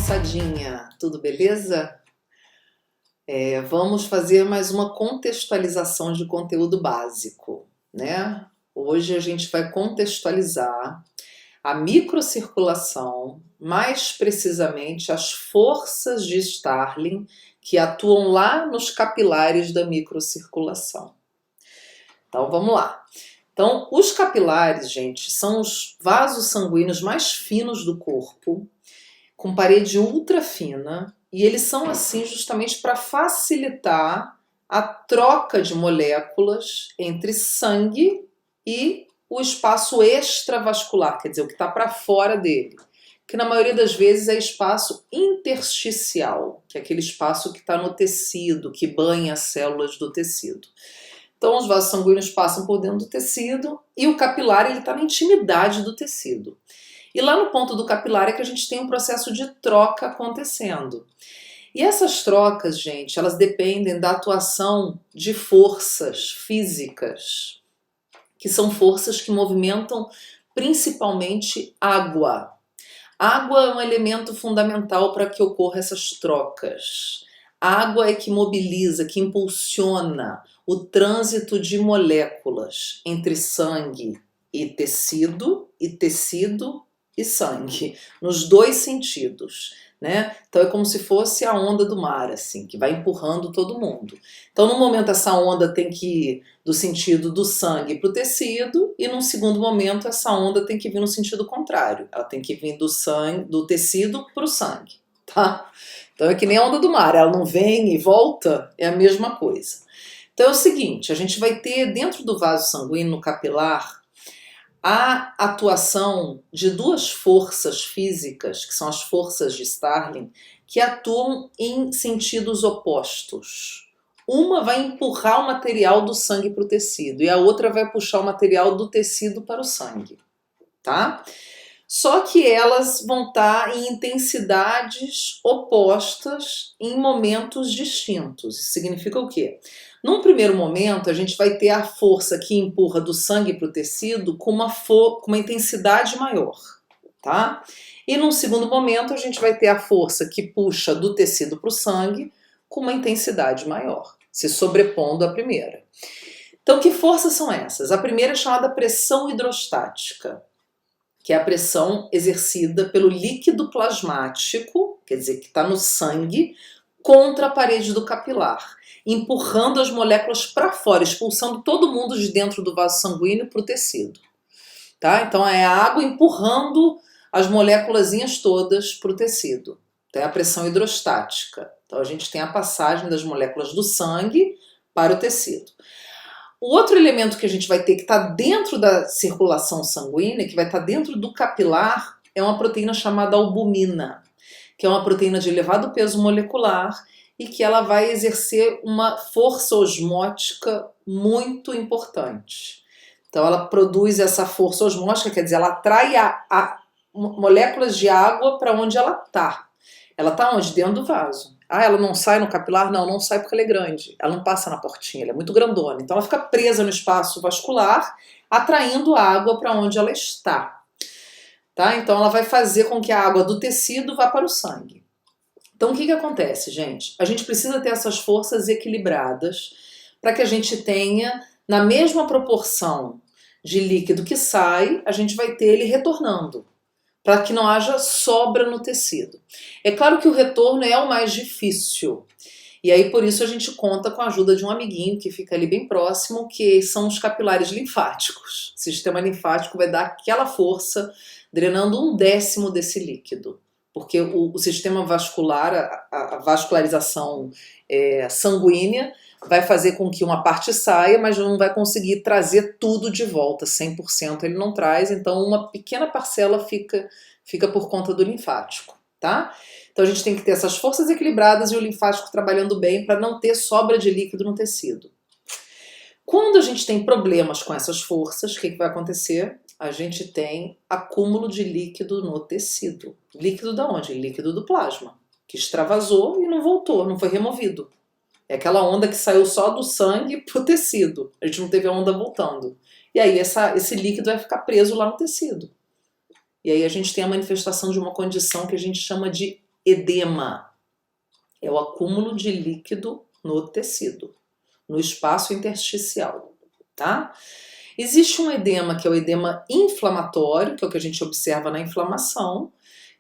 moçadinha, tudo beleza? Vamos fazer mais uma contextualização de conteúdo básico, né? Hoje a gente vai contextualizar a microcirculação, mais precisamente as forças de Starling que atuam lá nos capilares da microcirculação. Então vamos lá. Então, os capilares, gente, são os vasos sanguíneos mais finos do corpo, com parede ultra fina, e eles são assim justamente para facilitar a troca de moléculas entre sangue e o espaço extravascular, quer dizer, o que está para fora dele, que na maioria das vezes é espaço intersticial, que é aquele espaço que está no tecido, que banha as células do tecido. Então os vasos sanguíneos passam por dentro do tecido e o capilar está na intimidade do tecido. E lá no ponto do capilar é que a gente tem um processo de troca acontecendo. E essas trocas, gente, elas dependem da atuação de forças físicas, que são forças que movimentam principalmente água. Água é um elemento fundamental para que ocorram essas trocas. A água é que mobiliza, que impulsiona o trânsito de moléculas entre sangue e tecido e sangue, nos dois sentidos, né? Então é como se fosse a onda do mar, assim, que vai empurrando todo mundo. Então, no momento, essa onda tem que ir do sentido do sangue para o tecido, e num segundo momento, essa onda tem que vir no sentido contrário. Ela tem que vir do tecido para o sangue, tá? Então é que nem a onda do mar, ela não vem e volta, é a mesma coisa. Então é o seguinte, a gente vai ter dentro do vaso sanguíneo, no capilar, a atuação de duas forças físicas, que são as forças de Starling, que atuam em sentidos opostos. Uma vai empurrar o material do sangue para o tecido e a outra vai puxar o material do tecido para o sangue, tá? Só que elas vão estar em intensidades opostas em momentos distintos. Isso significa o quê? Num primeiro momento, a gente vai ter a força que empurra do sangue para o tecido com uma intensidade maior, tá? E num segundo momento, a gente vai ter a força que puxa do tecido para o sangue com uma intensidade maior, se sobrepondo à primeira. Então, que forças são essas? A primeira é chamada pressão hidrostática, que é a pressão exercida pelo líquido plasmático, quer dizer, que está no sangue, contra a parede do capilar, empurrando as moléculas para fora, expulsando todo mundo de dentro do vaso sanguíneo para o tecido. Tá? Então é a água empurrando as moléculazinhas todas para o tecido. Então é a pressão hidrostática. Então a gente tem a passagem das moléculas do sangue para o tecido. O outro elemento que a gente vai ter que está dentro da circulação sanguínea, que vai estar dentro do capilar, é uma proteína chamada albumina, que é uma proteína de elevado peso molecular e que ela vai exercer uma força osmótica muito importante. Então ela produz essa força osmótica, quer dizer, ela atrai moléculas de água para onde ela está. Ela está onde? Dentro do vaso. Ah, ela não sai no capilar? Não, não sai porque ela é grande. Ela não passa na portinha, ela é muito grandona. Então ela fica presa no espaço vascular, atraindo água para onde ela está. Tá? Então ela vai fazer com que a água do tecido vá para o sangue. Então o que acontece, gente? A gente precisa ter essas forças equilibradas para que a gente tenha, na mesma proporção de líquido que sai, a gente vai ter ele retornando, para que não haja sobra no tecido. É claro que o retorno é o mais difícil, e aí por isso a gente conta com a ajuda de um amiguinho que fica ali bem próximo, que são os capilares linfáticos. O sistema linfático vai dar aquela força, drenando 1/10 desse líquido, porque o sistema vascular, a vascularização sanguínea, vai fazer com que uma parte saia, mas não vai conseguir trazer tudo de volta, 100% ele não traz, então uma pequena parcela fica por conta do linfático, tá? Então a gente tem que ter essas forças equilibradas e o linfático trabalhando bem para não ter sobra de líquido no tecido. Quando a gente tem problemas com essas forças, o que vai acontecer? A gente tem acúmulo de líquido no tecido. Líquido da onde? Líquido do plasma, que extravasou e não voltou, não foi removido. É aquela onda que saiu só do sangue pro tecido. A gente não teve a onda voltando. E aí esse líquido vai ficar preso lá no tecido. E aí a gente tem a manifestação de uma condição que a gente chama de Edema é o acúmulo de líquido no tecido, no espaço intersticial, tá? Existe um edema que é o edema inflamatório, que é o que a gente observa na inflamação,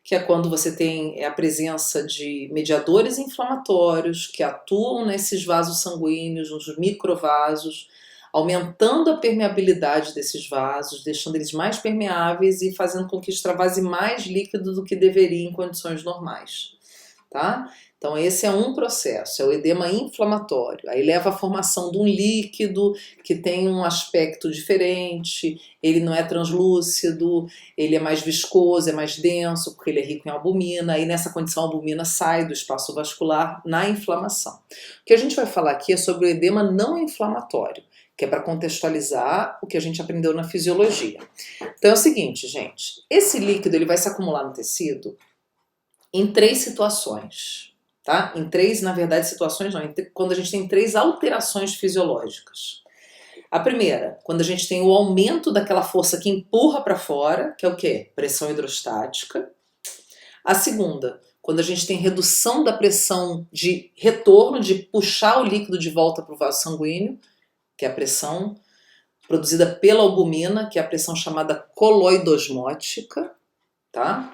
que é quando você tem a presença de mediadores inflamatórios que atuam nesses vasos sanguíneos, nos microvasos, aumentando a permeabilidade desses vasos, deixando eles mais permeáveis e fazendo com que extravase mais líquido do que deveria em condições normais, tá? Então esse é um processo, é o edema inflamatório. Aí leva à formação de um líquido que tem um aspecto diferente, ele não é translúcido, ele é mais viscoso, é mais denso, porque ele é rico em albumina, e nessa condição a albumina sai do espaço vascular na inflamação. O que a gente vai falar aqui é sobre o edema não inflamatório, que é para contextualizar o que a gente aprendeu na fisiologia. Então é o seguinte, gente, esse líquido ele vai se acumular no tecido em 3 situações. Tá? Em 3, na verdade, situações não, quando a gente tem 3 alterações fisiológicas. A primeira, quando a gente tem o aumento daquela força que empurra para fora, que é o quê? Pressão hidrostática. A segunda, quando a gente tem redução da pressão de retorno, de puxar o líquido de volta para o vaso sanguíneo, que é a pressão produzida pela albumina, que é a pressão chamada coloidosmótica, tá?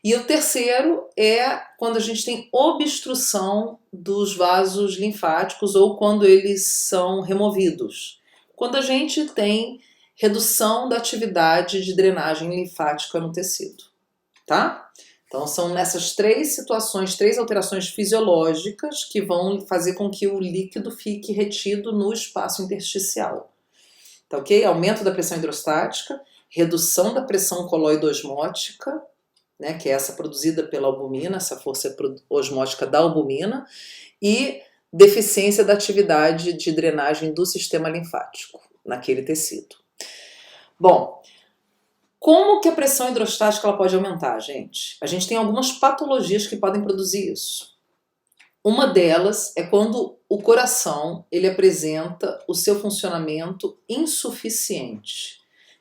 E o terceiro é quando a gente tem obstrução dos vasos linfáticos ou quando eles são removidos. Quando a gente tem redução da atividade de drenagem linfática no tecido, tá? Então são nessas 3 situações, 3 alterações fisiológicas que vão fazer com que o líquido fique retido no espaço intersticial. Tá ok? Aumento da pressão hidrostática, redução da pressão coloidosmótica, né, que é essa produzida pela albumina, essa força osmótica da albumina, e deficiência da atividade de drenagem do sistema linfático naquele tecido. Bom, como que a pressão hidrostática ela pode aumentar, gente? A gente tem algumas patologias que podem produzir isso. Uma delas é quando o coração ele apresenta o seu funcionamento insuficiente,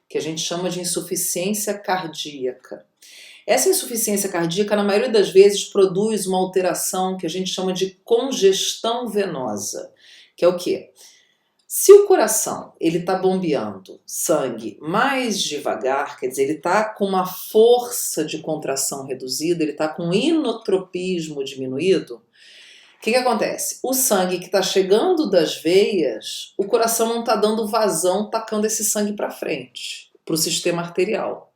que a gente chama de insuficiência cardíaca. Essa insuficiência cardíaca, na maioria das vezes, produz uma alteração que a gente chama de congestão venosa, que é o quê? Se o coração ele está bombeando sangue mais devagar, quer dizer, ele está com uma força de contração reduzida, ele está com um inotropismo diminuído, o que acontece? O sangue que está chegando das veias, o coração não está dando vazão, tacando esse sangue para frente, para o sistema arterial.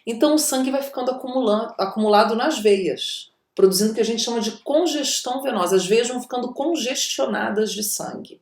Então o sangue vai ficando acumulado nas veias, produzindo o que a gente chama de congestão venosa. As veias vão ficando congestionadas de sangue.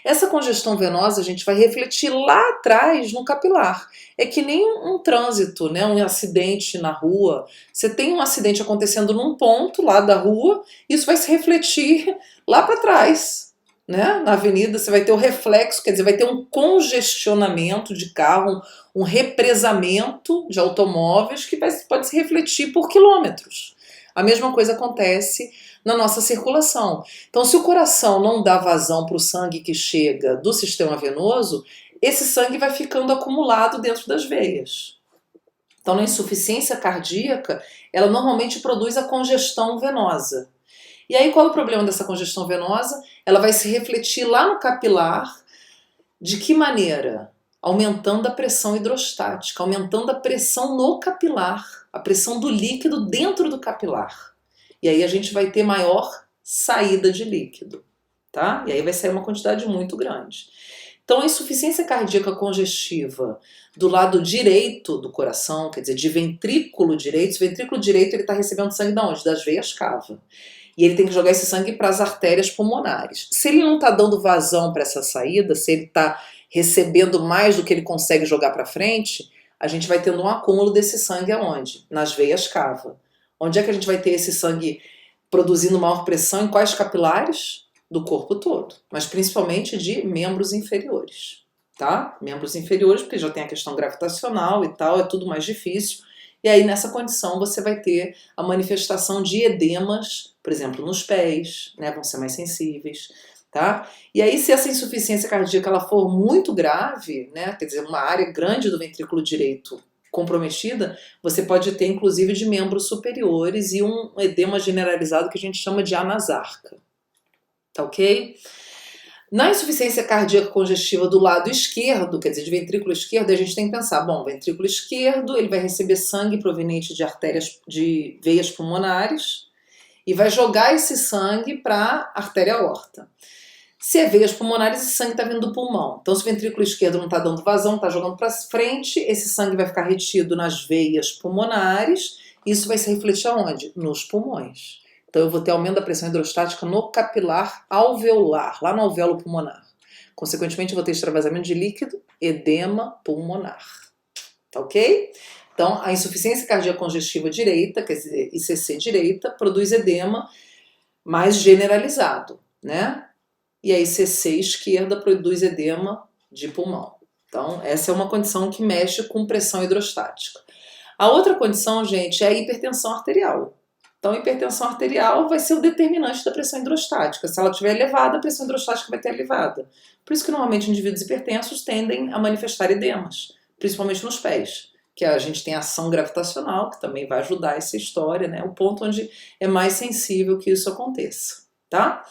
Essa congestão venosa a gente vai refletir lá atrás no capilar. É que nem um trânsito, né? Um acidente na rua. Você tem um acidente acontecendo num ponto lá da rua, isso vai se refletir lá para trás. Né? Na avenida você vai ter o reflexo, quer dizer, vai ter um congestionamento de carro, um represamento de automóveis que pode se refletir por quilômetros. A mesma coisa acontece na nossa circulação. Então, se o coração não dá vazão para o sangue que chega do sistema venoso, esse sangue vai ficando acumulado dentro das veias. Então, na insuficiência cardíaca, ela normalmente produz a congestão venosa. E aí, qual é o problema dessa congestão venosa? Ela vai se refletir lá no capilar. De que maneira? Aumentando a pressão hidrostática, aumentando a pressão no capilar, a pressão do líquido dentro do capilar. E aí a gente vai ter maior saída de líquido, tá? E aí vai sair uma quantidade muito grande. Então a insuficiência cardíaca congestiva do lado direito do coração, quer dizer, de ventrículo direito, o ventrículo direito ele está recebendo sangue de onde? Das veias cava. E ele tem que jogar esse sangue para as artérias pulmonares. Se ele não está dando vazão para essa saída, se ele está recebendo mais do que ele consegue jogar para frente, a gente vai tendo um acúmulo desse sangue aonde? Nas veias cava. Onde é que a gente vai ter esse sangue produzindo maior pressão? Em quais capilares? Do corpo todo, mas principalmente de membros inferiores, tá? Membros inferiores, porque já tem a questão gravitacional e tal, é tudo mais difícil. E aí nessa condição você vai ter a manifestação de edemas, por exemplo, nos pés, né, vão ser mais sensíveis, tá? E aí se essa insuficiência cardíaca ela for muito grave, né, quer dizer, uma área grande do ventrículo direito comprometida, você pode ter inclusive de membros superiores e um edema generalizado que a gente chama de anasarca, tá ok? Na insuficiência cardíaca congestiva do lado esquerdo, quer dizer, de ventrículo esquerdo, a gente tem que pensar, bom, ventrículo esquerdo, ele vai receber sangue proveniente de artérias, de veias pulmonares e vai jogar esse sangue para a artéria aorta. Se é veias pulmonares, esse sangue está vindo do pulmão. Então, se o ventrículo esquerdo não está dando vazão, está jogando para frente, esse sangue vai ficar retido nas veias pulmonares. Isso vai se refletir aonde? Nos pulmões. Então, eu vou ter aumento da pressão hidrostática no capilar alveolar, lá no alvéolo pulmonar. Consequentemente, eu vou ter extravasamento de líquido, edema pulmonar. Tá ok? Então, a insuficiência cardíaca congestiva direita, quer dizer, ICC direita, produz edema mais generalizado, né? E a ICC esquerda produz edema de pulmão. Então, essa é uma condição que mexe com pressão hidrostática. A outra condição, gente, é a hipertensão arterial. Então, a hipertensão arterial vai ser o determinante da pressão hidrostática. Se ela estiver elevada, a pressão hidrostática vai ter elevada. Por isso que, normalmente, indivíduos hipertensos tendem a manifestar edemas, principalmente nos pés, que a gente tem a ação gravitacional, que também vai ajudar essa história, né? O ponto onde é mais sensível que isso aconteça, tá?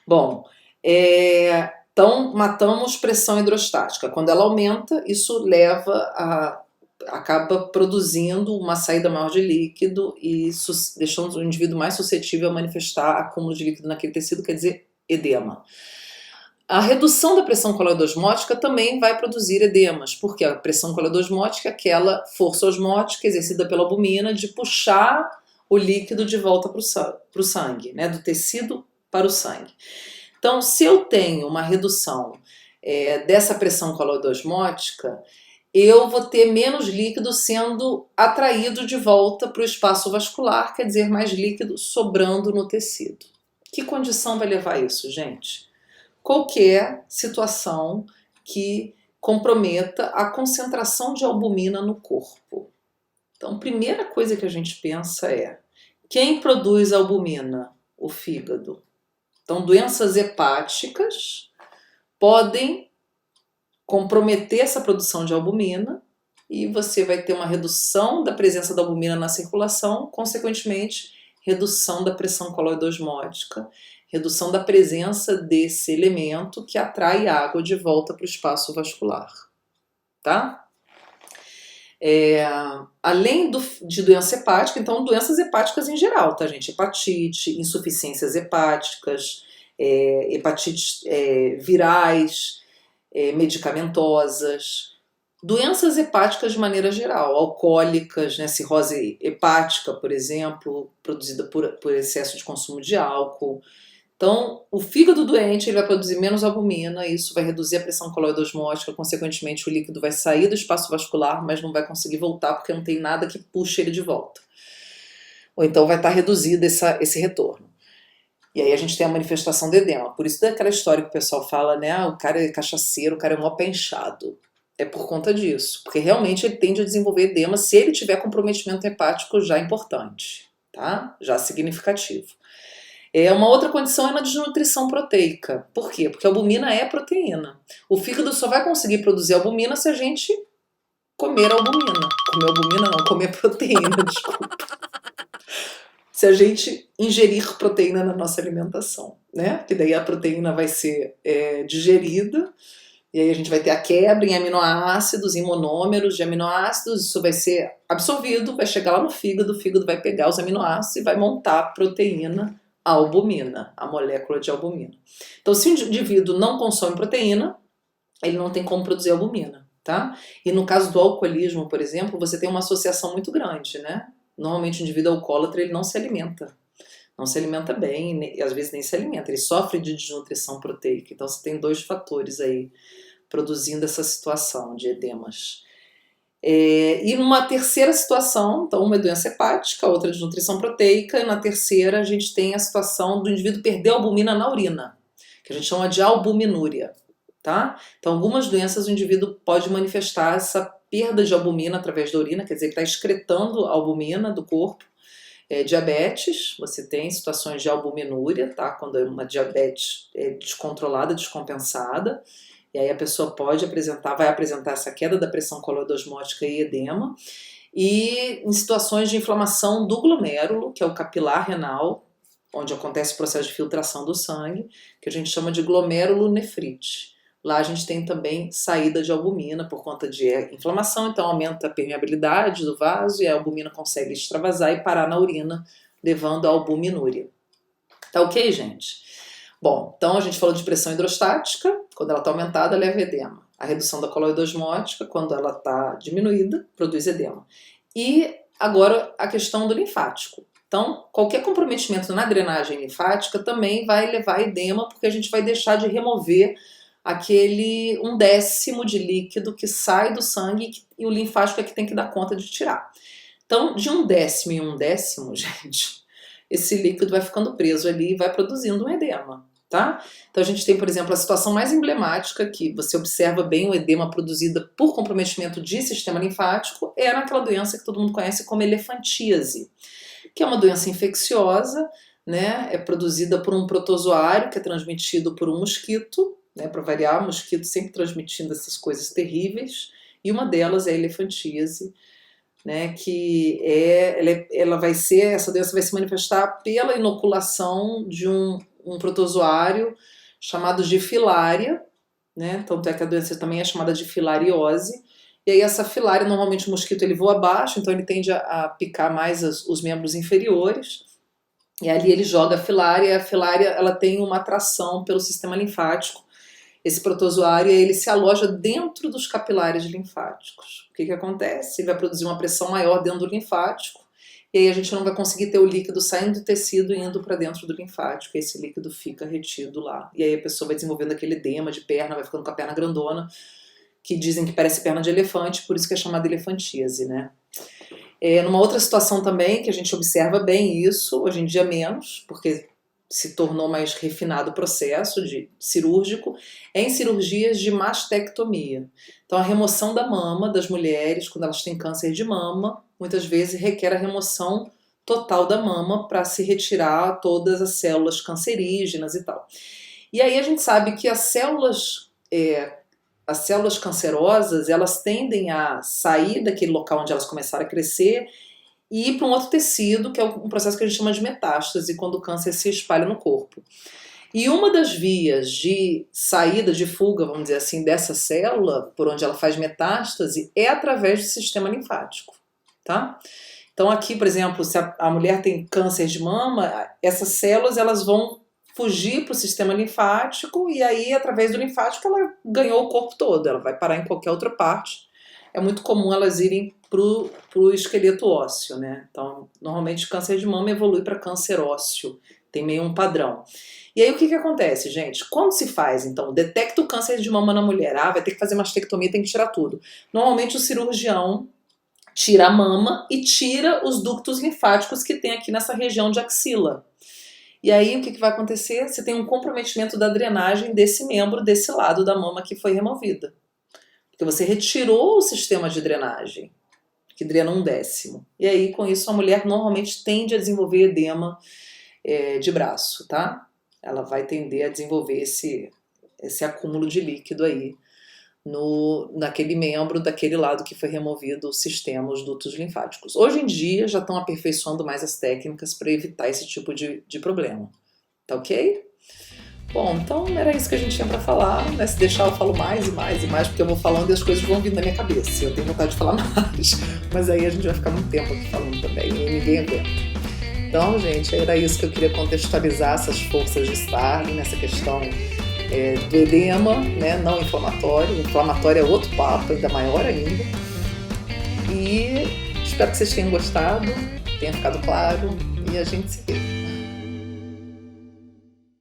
Bom, então matamos pressão hidrostática. Quando ela aumenta, isso acaba produzindo uma saída maior de líquido e deixando o indivíduo mais suscetível a manifestar acúmulo de líquido naquele tecido, quer dizer, edema. A redução da pressão coloidosmótica também vai produzir edemas, porque a pressão coloidosmótica é aquela força osmótica exercida pela albumina de puxar o líquido de volta para o sangue, né, do tecido para o sangue. Então, se eu tenho uma redução dessa pressão coloidosmótica, eu vou ter menos líquido sendo atraído de volta para o espaço vascular, quer dizer, mais líquido sobrando no tecido. Que condição vai levar a isso, gente? Qualquer situação que comprometa a concentração de albumina no corpo. Então, a primeira coisa que a gente pensa é: quem produz albumina? O fígado. Então, doenças hepáticas podem comprometer essa produção de albumina e você vai ter uma redução da presença da albumina na circulação, consequentemente, redução da pressão coloidosmótica, redução da presença desse elemento que atrai água de volta para o espaço vascular, tá? Além de doença hepática, então doenças hepáticas em geral, tá, gente? Hepatite, insuficiências hepáticas, hepatites virais, medicamentosas, doenças hepáticas de maneira geral, alcoólicas, né? Cirrose hepática, por exemplo, produzida por excesso de consumo de álcool. Então, o fígado doente ele vai produzir menos albumina, isso vai reduzir a pressão coloidosmótica, consequentemente o líquido vai sair do espaço vascular, mas não vai conseguir voltar porque não tem nada que puxe ele de volta. Ou então vai estar reduzido esse retorno. E aí a gente tem a manifestação do edema. Por isso daquela história que o pessoal fala, né? O cara é cachaceiro, o cara é mó pé inchado. É por conta disso, porque realmente ele tende a desenvolver edema se ele tiver comprometimento hepático já importante, tá? Já significativo. Uma outra condição é na desnutrição proteica. Por quê? Porque a albumina é proteína. O fígado só vai conseguir produzir albumina se a gente comer albumina. Comer albumina não, comer proteína, desculpa. Se a gente ingerir proteína na nossa alimentação, né? Que daí a proteína vai ser digerida e aí a gente vai ter a quebra em aminoácidos, em monômeros de aminoácidos, isso vai ser absorvido, vai chegar lá no fígado, o fígado vai pegar os aminoácidos e vai montar a proteína, a albumina, a molécula de albumina. Então, se o indivíduo não consome proteína, ele não tem como produzir albumina, tá? E no caso do alcoolismo, por exemplo, você tem uma associação muito grande, né? Normalmente o indivíduo alcoólatra, ele não se alimenta bem, e às vezes nem se alimenta, ele sofre de desnutrição proteica. Então você tem dois fatores aí produzindo essa situação de edemas. E numa terceira situação, então uma é doença hepática, outra é desnutrição proteica, e na terceira a gente tem a situação do indivíduo perder albumina na urina, que a gente chama de albuminúria, tá? Então algumas doenças o indivíduo pode manifestar essa perda de albumina através da urina, quer dizer, ele está excretando albumina do corpo. Diabetes, você tem situações de albuminúria, tá? Quando é uma diabetes descontrolada, descompensada. E aí a pessoa vai apresentar essa queda da pressão coloidosmótica e edema. E em situações de inflamação do glomérulo, que é o capilar renal, onde acontece o processo de filtração do sangue, que a gente chama de glomerulonefrite. Lá a gente tem também saída de albumina por conta de inflamação, então aumenta a permeabilidade do vaso e a albumina consegue extravasar e parar na urina, levando à albuminúria. Tá ok, gente? Bom, então a gente falou de pressão hidrostática, quando ela está aumentada, leva edema. A redução da coloidosmótica, quando ela está diminuída, produz edema. E agora a questão do linfático. Então, qualquer comprometimento na drenagem linfática também vai levar a edema, porque a gente vai deixar de remover aquele 1/10 de líquido que sai do sangue e o linfático é que tem que dar conta de tirar. Então, de 1/10 em 1/10, gente, esse líquido vai ficando preso ali e vai produzindo um edema, tá? Então a gente tem, por exemplo, a situação mais emblemática que você observa bem o edema produzido por comprometimento de sistema linfático é naquela doença que todo mundo conhece como elefantíase, que é uma doença infecciosa, né? É produzida por um protozoário que é transmitido por um mosquito, né? Para variar, o mosquito sempre transmitindo essas coisas terríveis, e uma delas é a elefantíase, né? Que essa doença vai se manifestar pela inoculação de um protozoário chamado de filária, né? Tanto é que a doença também é chamada de filariose. E aí essa filária, normalmente o mosquito ele voa abaixo, então ele tende a picar mais os membros inferiores. E ali ele joga a filária, e a filária ela tem uma atração pelo sistema linfático. Esse protozoário ele se aloja dentro dos capilares linfáticos. O que acontece? Ele vai produzir uma pressão maior dentro do linfático, e aí a gente não vai conseguir ter o líquido saindo do tecido e indo para dentro do linfático, e esse líquido fica retido lá. E aí a pessoa vai desenvolvendo aquele edema de perna, vai ficando com a perna grandona, que dizem que parece perna de elefante, por isso que é chamada elefantíase, né? Numa outra situação também, que a gente observa bem isso, hoje em dia menos, porque se tornou mais refinado o processo cirúrgico, é em cirurgias de mastectomia. Então a remoção da mama das mulheres, quando elas têm câncer de mama, muitas vezes requer a remoção total da mama para se retirar todas as células cancerígenas e tal. E aí a gente sabe que as células cancerosas, elas tendem a sair daquele local onde elas começaram a crescer e ir para um outro tecido, que é um processo que a gente chama de metástase, quando o câncer se espalha no corpo. E uma das vias de saída, de fuga, vamos dizer assim, dessa célula, por onde ela faz metástase, é através do sistema linfático, tá? Então aqui, por exemplo, se a mulher tem câncer de mama, essas células elas vão fugir para o sistema linfático e aí, através do linfático, ela ganhou o corpo todo, ela vai parar em qualquer outra parte. É muito comum elas irem pro esqueleto ósseo, né? Então, normalmente câncer de mama evolui para câncer ósseo, tem meio um padrão. E aí o que acontece, gente? Quando se faz, então, detecta o câncer de mama na mulher, vai ter que fazer mastectomia, tem que tirar tudo. Normalmente o cirurgião tira a mama e tira os ductos linfáticos que tem aqui nessa região de axila. E aí o que vai acontecer? Você tem um comprometimento da drenagem desse membro, desse lado da mama que foi removida. Porque você retirou o sistema de drenagem, que drena 1/10. E aí, com isso, a mulher normalmente tende a desenvolver edema de braço, tá? Ela vai tender a desenvolver esse acúmulo de líquido aí naquele membro, daquele lado que foi removido o sistema, os dutos linfáticos. Hoje em dia, já estão aperfeiçoando mais as técnicas para evitar esse tipo de problema. Tá ok? Bom, então era isso que a gente tinha para falar, né? Se deixar eu falo mais e mais e mais, porque eu vou falando e as coisas vão vindo na minha cabeça. Eu tenho vontade de falar mais, mas aí a gente vai ficar muito tempo aqui falando também e ninguém aguenta. Então, gente, era isso que eu queria contextualizar, essas forças de Starling nessa questão do edema, né? Não inflamatório. Inflamatório é outro papo, ainda maior ainda. E espero que vocês tenham gostado, tenha ficado claro e a gente se vê.